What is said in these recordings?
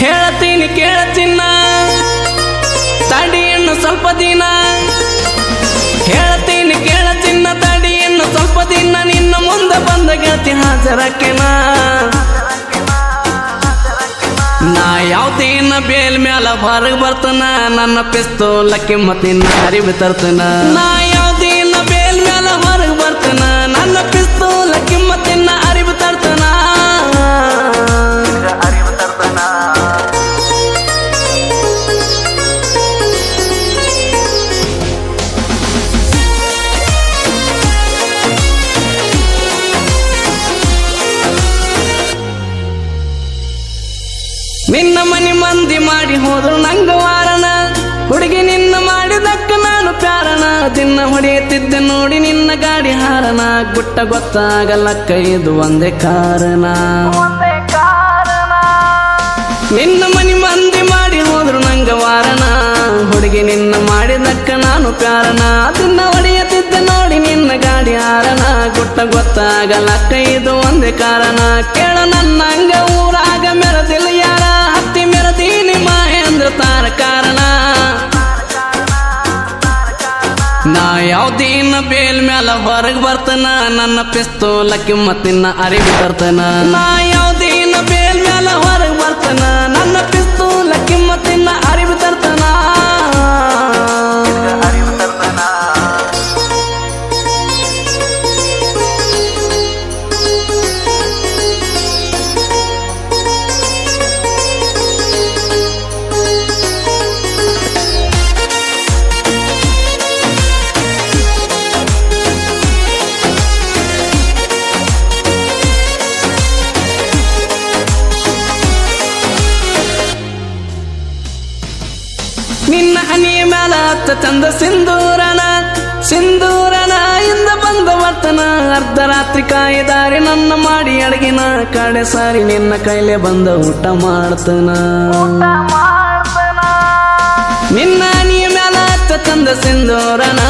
ಹೇಳ್ತೀನಿ ಕೇಳಚಿನ್ನ ತಡಿ ಇನ್ನು ಸ್ವಲ್ಪ ದಿನ ಹೇಳ್ತೀನಿ ಕೇಳಚಿನ್ನ ತಡಿ ಇನ್ನು ಸ್ವಲ್ಪ ದಿನ ನಿನ್ನ ಮುಂದೆ ಬಂದ ಗೆಳತಿ ಹಾಜರಕ್ಕೆನ ನಾ ಯಾವ್ದೇನ ಬೇಲ್ ಮ್ಯಾಲ ಹೊರಗೆ ಬರ್ತನ ನನ್ನ ಪಿಸ್ತೂಲ ಕಿಮ್ಮತ್ತಿನ ಅರಿವು ತರ್ತನ ನಾ ಯಾವ್ದೇನ ಬೇಲ್ ಮ್ಯಾಲ ಹೊರಗೆ ಬರ್ತನ ನನ್ನ ಪಿಸ್ತೂಲ ಕಿಮ್ಮತ್ತಿನ ಅರಿವು ತರ್ತನ ನಿನ್ನ ಮನಿ ಮಂದಿ ಮಾಡಿ ಹೋದ್ರು ನಂಗ ವಾರನ ಹುಡುಗಿ ನಿನ್ನ ಮಾಡಿದಕ್ಕ ನಾನು ಪ್ಯಾರನ ದಿನ ಹೊಡೆಯುತ್ತಿದ್ದೆ ನೋಡಿ ನಿನ್ನ ಗಾಡಿ ಹಾರನ ಗುಟ್ಟ ಗೊತ್ತಾಗಲಕ್ಕ ಇದು ಒಂದೇ ಕಾರಣ ನಿನ್ನ ಮನಿ ಮಂದಿ ಮಾಡಿ ಹೋದ್ರು ನಂಗ ವಾರನ ಹುಡುಗಿ ನಿನ್ನ ಮಾಡಿದಕ್ಕ ನಾನು ಪ್ಯಾರನ ದಿನ ಹೊಡೆಯುತ್ತಿದ್ದೆ ನೋಡಿ ನಿನ್ನ ಗಾಡಿ ಹಾರನ ಗುಟ್ಟ ಗೊತ್ತಾಗಲಕ್ಕ ಇದು ಒಂದೇ ಕಾರಣ ಕೇಳ ನನ್ನ ಹಂಗ ಊರಾಗ ಮೆರದಿಲ್ಲ ಯಾರ ಹತ್ತಿ ಮೆರದೀನಿ ಮಹೇಂದ್ರ ತಾರ ಕಾರಣ ನಾ ಯಾವ್ದೇನ ಬೇಲ್ ಮ್ಯಾಲ ಹೊರಗೆ ಬರ್ತನ ನನ್ನ ಪಿಸ್ತೂಲ ಕಿಮ್ಮತ್ತಿನ ಅರಿವು ತರ್ತನ ನಾ ಯಾವ್ದೇನ ಬೇಲ್ ಮ್ಯಾಲ ಹೊರಗೆ ಬರ್ತನ ನನ್ನ ಪಿಸ್ತೂಲ ಕಿಮ್ಮತ್ತಿನ ಅರಿವು ತರ್ತನ ನಿನ್ನ ಹನಿಯ ಮ್ಯಾಲ ಹತ್ತ ಚಂದ ಸಿಂಧೂರನ ಇಂದ ಬಂದ ವರ್ತನ ಅರ್ಧ ರಾತ್ರಿ ಕಾಯಿದಾರಿ ನನ್ನ ಮಾಡಿ ಅಡಗಿನ ಕಡೆ ಸಾರಿ ನಿನ್ನ ಕೈಲೆ ಬಂದ ಊಟ ಮಾಡ್ತನ ನಿನ್ನ ಹನಿಯ ಮ್ಯಾಲ ಹತ್ತ ಚಂದ ಸಿಂಧೂರನ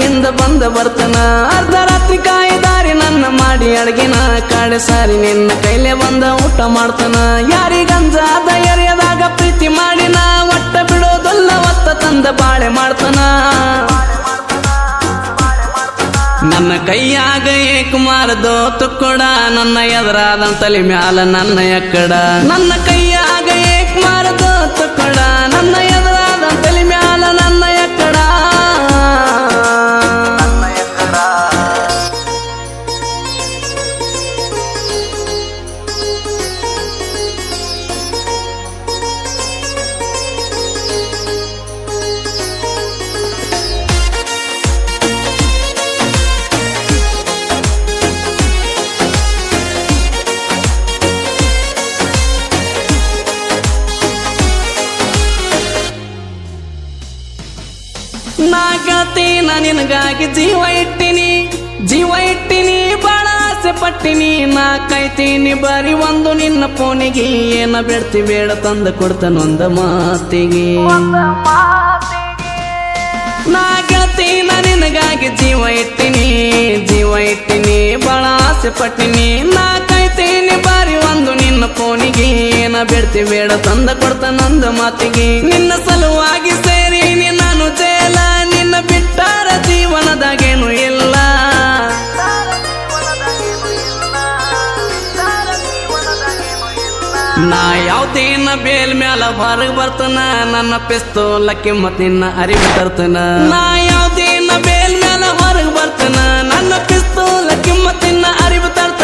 ಇಂದ ಬಂದ ವರ್ತನ ಅರ್ಧ ರಾತ್ರಿ ಕಾಯಿದಾರಿ ನನ್ನ ಮಾಡಿ ಅಡಗಿನ ಕಡೆ ಸಾರಿ ನಿನ್ನ ಕೈಲೆ ಬಂದ ಊಟ ಮಾಡ್ತನ ಯಾರಿಗಂಜಾದ ಎರೆಯದಾಗ ಪ್ರೀತಿ ಮಾಡಿನ ಒಟ್ಟ ಬಿಡೋದಲ್ಲ ಒತ್ತ ತಂದ ಬಾಳೆ ಮಾಡ್ತನ ನನ್ನ ಕೈಯಾಗ ಏಕುಮಾರದೋ ತುಕ್ಕೊಡ ನನ್ನ ಎದುರಾದ ತಲೆ ಮ್ಯಾಲ ನನ್ನ ಎಕ್ಕಡ ನನ್ನ ಕೈಯಾಗ ಏಕುಮಾರದೋ ತುಕ್ಕೊಡ ನನ್ನ ಎದುರಾದ ತಲೆ ಮ್ಯಾಲ ನನ್ನ ಎಕ್ಕಡ ನಾ ಗೆಳತಿನ ನಿನಗಾಗಿ ಜೀವ ಇಟ್ಟಿನಿ ಬಾಳ ಆಸೆ ಪಟ್ಟಿನಿ ನಾ ಕಾಯ್ತೀನಿ ಬರೀ ಒಂದು ನಿನ್ನ ಫೋನಿಗೆ ಏನ ಬೇಡ್ತಿ ಬೇಡ ತಂದ ಕೊಡ್ತಾನೊಂದ ಮಾತಿಗೆ ನಾ ಗೆಳತಿನ ನಿನಗಾಗಿ ಜೀವ ಇಟ್ಟಿನಿ ಬಾಳ ಆಸೆ ಪಟ್ಟಿನಿ ನಾ ಕಾಯ್ತೀನಿ ಬಾರಿ ಒಂದು ನಿನ್ನ ಫೋನಿಗೆ ಏನ ಬೇಡ್ತಿ ಬೇಡ ತಂದ ಕೊಡ್ತಾನೊಂದ ಮಾತಿಗೆ ನಿನ್ನ ಸಲುವಾಗಿ ಸೇರಿನಿ ನಾನು ಜೇಲ ನಿನ್ನ ಬಿಟ್ಟಾರ ಜೀವನದಾಗೇನು ಇಲ್ಲ ನಾ ಯಾವ್ದೇನ ಬೇಲ್ ಮ್ಯಾಲ ಹೊರಗೆ ಬರ್ತನ ನನ್ನ ಪಿಸ್ತೂಲ ಕಿಮ್ಮತ್ತಿನ ಅರಿವು ತರ್ತನ ನಾ ಯಾವ್ದೇನ ಬೇಲ್ ಮ್ಯಾಲ ಹೊರಗೆ ಬರ್ತನ ನನ್ನ ಪಿಸ್ತೂಲ ಕಿಮ್ಮತ್ತಿನ ಅರಿವು ತರ್ತನ